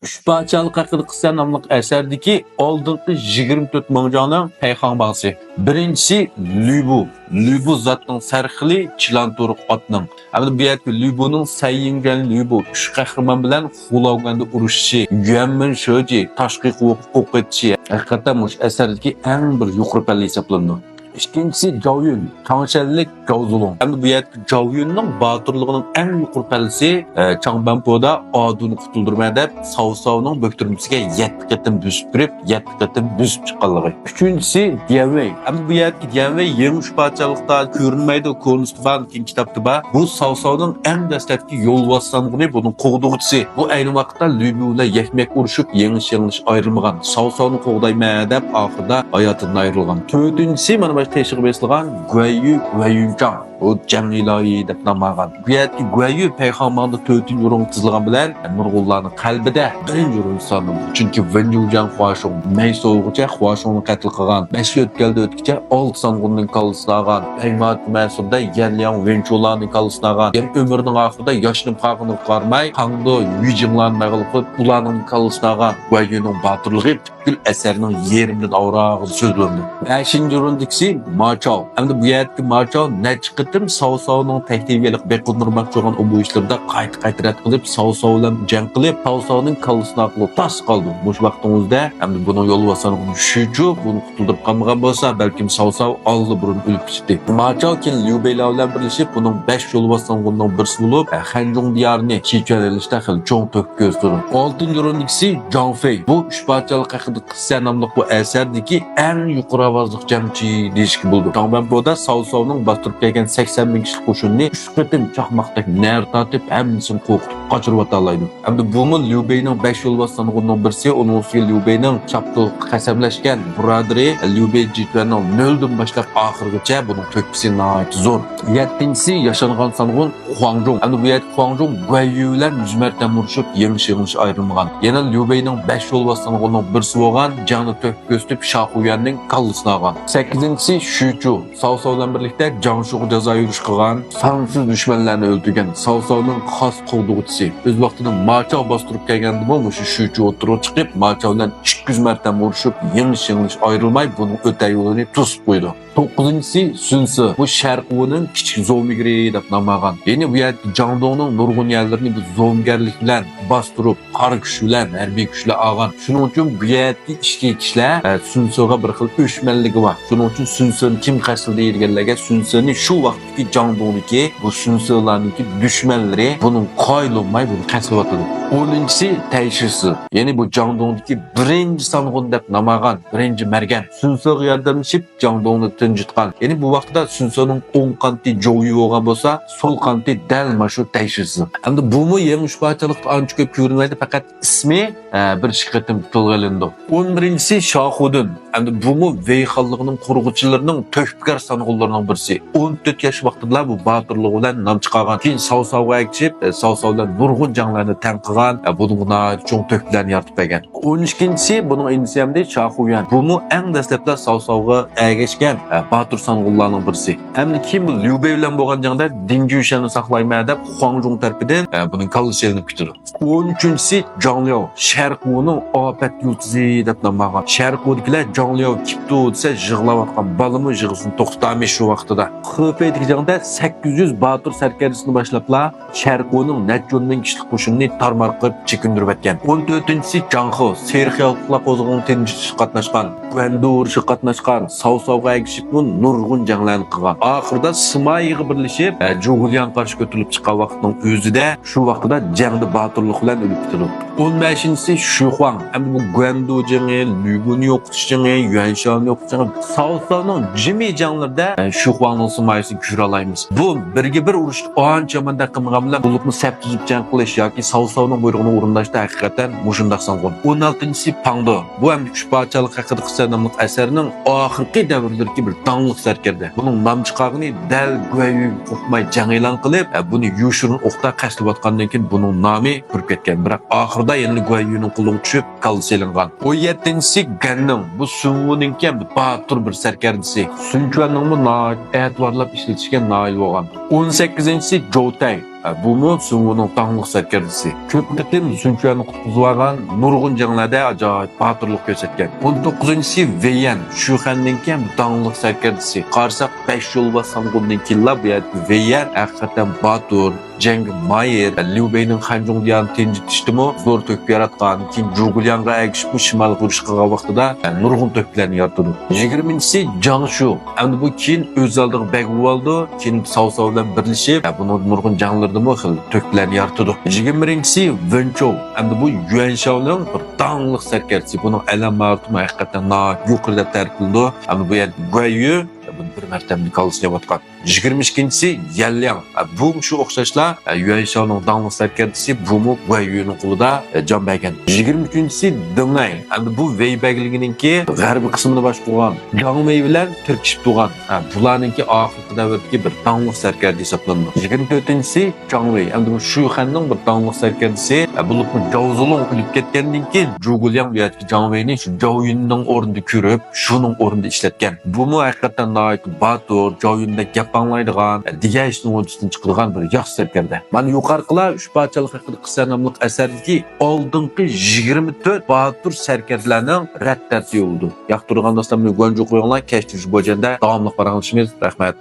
Üçparçalık haqida qissa nomli əsərdəki oldingi 24 mingjonning payxon bağısı. Birinchisi Lübu zatning sarxili Chilanturuq otning. Hamda bu yerda Lübuning sayyingan Lübu uch qahramon bilan Xulovganda urushishi, Yuanmin Shoji tashqi qo'qitchi. Haqiqatan bu əsərdəki eng bir yuqori palla hisoblanadi. İkincisi Zhao Changshanlik Zhao Zulong. Hem bu yerda Zhao Yunning botirligining eng yuqori pallasi Changbanpoda oduni qutuldurmay deb Cao Caoning böktirmasiga 7 qatim büsib kirib, 7 qatim büsib chiqqanligi. Üçüncüsü Dian Wei. Hem bu yerda Dian Wei yengish parchalikda ko'rinmaydi, ko'rinishgan keng kitobda bor. Bu Cao Caoning eng dastlabki yo'lboshlanigini buning qo'g'dug'chisi. Bu ayni vaqtda Lü Bu bilan yakmak urushib, yengish ayrilmagan. Cao Caoning qo'g'dayman deb oxirida hayotidan ayrilgan. To'rtinchisi mana teşhir besilgan Guayu Guayuncang. O Cemlilayi deb nomlangan. Bu yerda Guayu payxonmanda 4-cü o'rin tizilgan bilan nurg'ullarning qalbida birinchi o'rin sanaladi. Chunki Wenyujang Huashong Meysougacha Huashongni qatl qilgan. 5 o'tkalda o'tkicha 6 sangunning kallasini olgan. Paymat mas'ulda Yanliang Wenchularning kallasini olgan. Ham umrining oxirida yoshning farqini qarmay, Hangdo Yujinglarni mag'lub qilib, ularning kallasini olgan. Guayuning botirligi butkul asarning yerimdan avrog'i so'zlandi. 5-ci o'rindagisi Ma Chao. Hamda bu yerda Ma Chao necha Cao Caoning tahdidiylik beqindirmoqchi bo'lgan bu ishlarda qayta rad qilib, Cao Cao bilan jang qilib, Cao Caoning kallasini aqli tas qoldi. Bu vaqtingizda hamda buning yo'li bosan Shuju buni qutuldirib qolmagan bo'lsa, balkim Cao Cao oldi burun o'lib ketdi. Ma Chao keyin Liu Beilao bilan birlashib, buning 5 yo'li bosanlarning birisi bo'lib, Hanzhong diyorini cheklashda xil cho'ng to'k ko'rsatdi. 6-cı o'rindagisi Zhang Fei. Bu uchparchalik haqida qissa nomli bu asardagi eng yuqori ovozli jangchi deyishki bo'ldi. Changbanpoda Cao Caoning bostirib kelgan 80 bin kişilik qo'shinni 3 qatim chaqmoqdek nar tortib, hammasini qo'rqitib qochirib o'toladi. Hamda buni Liu Beining 5 yo'l bosanlig'ining birisi, uning ustiga Liu Beining chaptoq qasamlashgan birodari Liu Bei Jitvanning 0 dan boshlab oxirigacha buning to'kpisi nihoyat zo'r. 7-si yashangan sangun Huangjong. Hamda bu yerda Huangjong Guayu bilan 100 marta urushib, yengish ayrilmagan. Yana Liu Beining 5 yo'l bosanlig'ining birisi bo'lgan jangni to'kib ko'stib Shahuyanning kallasini olgan. 8-si Shuju. Cao Cao bilan birlikda Jiangshuga jazo yurish qilgan, sansız dushmanlarni o'ldirgan Cao Caoning xos qo'g'dug'chisi. O'z vaqtida Ma Chao bostirib kelganda bu Shuju o'tirib chiqib, Ma Chao bilan 200 marta urushib, yengish ayrilmay buning o'ta yo'lini to'sib qo'ydi. 9-si Sun Ce. Bu Sharqining kichik zo'migiri deb nomlangan. Ya'ni bu yerda Jiangdongning nurg'un yerlarini bu zo'mgarlik bilan bostirib, qora kuch bilan harbiy kuchlar olgan. Shuning uchun bu yerda ishchi kishilar Sun Ce'ga bir xil o'chmanligi bor. Shuning uchun Sun Ce'ni kim qasd deyilganlarga Sun Ce'ni shu vaqtdagi Jiangdongniki bu Sun Ce'larniki dushmanlari buning qoyilmay buni qasdlayotdi. 10-si Taishisi. Ya'ni bu Jiangdongniki birinchi sangun deb nomlangan, birinchi margan. Sun Ce'ga yordamlashib Jiangdongni tinchitgan. Ya'ni bu vaqtda Sun Ce'ning o'ng qanti Zhou Yu bo'lgan bo'lsa, so'l qanti dal mashu Taishisi. Hamda bumi yangi uchparchalik ancha ko'p ko'rinmaydi, faqat ismi bir shiqatim tilg'alindi. 11-si Shahudin. Hamda bumi Wei xonligining qurg'uvchilarining to'kpkar sanğullarının birisi. 14 yosh vaqtida bu botirligi bilan nom chiqargan. Keyin Cao Caoga ergishib, Cao Cao bilan nurg'un janglarni tan qilgan, buningga cho'ng to'klarni yaratib bergan. 12-si buning inisi Shahuyan. Bumi eng dastlabda Cao Caoga ergashgan botir sanğullarning birisi. Hamda kim Liu Bei bilan bo'lgan jangda Ding Juishanni saqlayman deb Huangjong tarafidan buning kallasini bitirdi. 13-si Zhang Liao. Sharqining ofat yulduzi deb nomlangan. Sharqidagilar Zhang Liao kiptu desa yig'layotgan balimi yig'isini to'xtatamiz shu vaqtida. Xifeydagi jangda 800 botir sarkarasini boshlablar Sharqining Najjunning kishlik qo'shinini tarmar qilib chekindirib o'tgan. 14-si Zhang He. Serxiyalqlar qo'zg'olon tinchlikda qatnashgan. Guandu urushi qatnashgan. Cao Caoga ergishib nurg'un janglarni qilgan. Oxirida Simayiga birlashib Zhugulian qarshi ko'tarilib chiqqan vaqtning o'zida shu vaqtida jangda botirlik bilan o'lib ketdi. 15-si Shu Huang. Hamda bu Guandu jangi, Lübuni yo'qotish jangi, Yuanshanni yo'qotish jangi, Cao Caoning jimi janglarda Shu Huangning simayasini ko'ra olamiz. Bu birga bir urush ancha manda qilmagan bilan bulutni sap tuzib jang qilish yoki Cao Caoning buyrug'ini o'rindashda haqiqatan mushundaq sanğun. 16-si Pangdo. Bu ham uchparchalik haqida qissa nomli asarning oxirgi davrlardagi bir dangliq sarkarda. Buning nom chiqargani dal Guayu qo'rqmay jang e'lon qilib, buni yoshirin o'qda qashlayotgandan keyin buning nomi kirib ketgan. Biroq oxirida yana Guayuning qo'liga tushib qallasi e'lingan. 17-si Ganning. Bu Sun'ning ham botir bir sarkardasi. Sun Quanning e'tiborlab ishlatishga noil bo'lgan. 18-si Zhou Tai. Bumu Sungu'nun dağlıq sərkərdisi. Köp qitim Sunçuanı qutquzvagan nurgun janlarda acayip batırlıq göstərgan. 19-ci Veyyan Şuxandan keyin dağlıq sərkərdisi. Qarsaq 5 yol basanğundan keyin bu Veyyan həqiqatan batır. Cengi Mayer, Liu Bei'nin Hanzhongdiyan tenjitişdimi zor töküp yaratqan, keyin Zhuguliang'a əgişib şimal quruşqağa vaxtıda nurgun töküplərini yaratıdı. 20-ci Zhang Shu. Əmdi bu keyin öz aldığı bəqbu aldı, keyin Cao bilan birləşib, bunu nurgun janlardımı xil töküplərini yaratıdı. 21-ci Wen Chou. Əmdi bu Yuan Shao'nun bir dağlıq sərkərdisi. Bunun əlamətimi həqiqatan yuqarıda tərkildi. Əmdi bu Guayu bunu bir mərtəbli qalısıya batqan. 22-ci Yan Liang. Bu şu oxşaşla Yuan Shao'nun dağlıq sərkərdisi bu Guayu'nun qulida can bəgən. 23-ci Deng Ai. Bu Wei bəgligininki g'arbiy qismini boshqargan Jiang Wei bilan tirkishib turgan. Bularninki oxirgi davrdagi bir dağlıq sərkərdi hisoblanadi. 24-ci Zhang Wei. Bu Shuxanning bir dağlıq sərkərdisi. Bu Zhao Zulong o'lib ketgandan keyin Zhuguliang yoki Zhang Wei'ni shu Zhao Yunning o'rnida ko'rib, shuning o'rnida ishlatgan. Bu haqiqatan Batur, Zhao Yunda gap anglaydigan, degan ishning o'rnisidan chiqadigan bir yaxshi sərkərdə. Mana yuqorqilar 3 parchalik haqida qissa nomli asardagi oldingi 24 Batur sərkərdlərinin rədd tartibi oldu. Yoqtirgan do'stlar, meni qo'yinglar, kashtish bo'janda davomli qaranglar. Rahmat.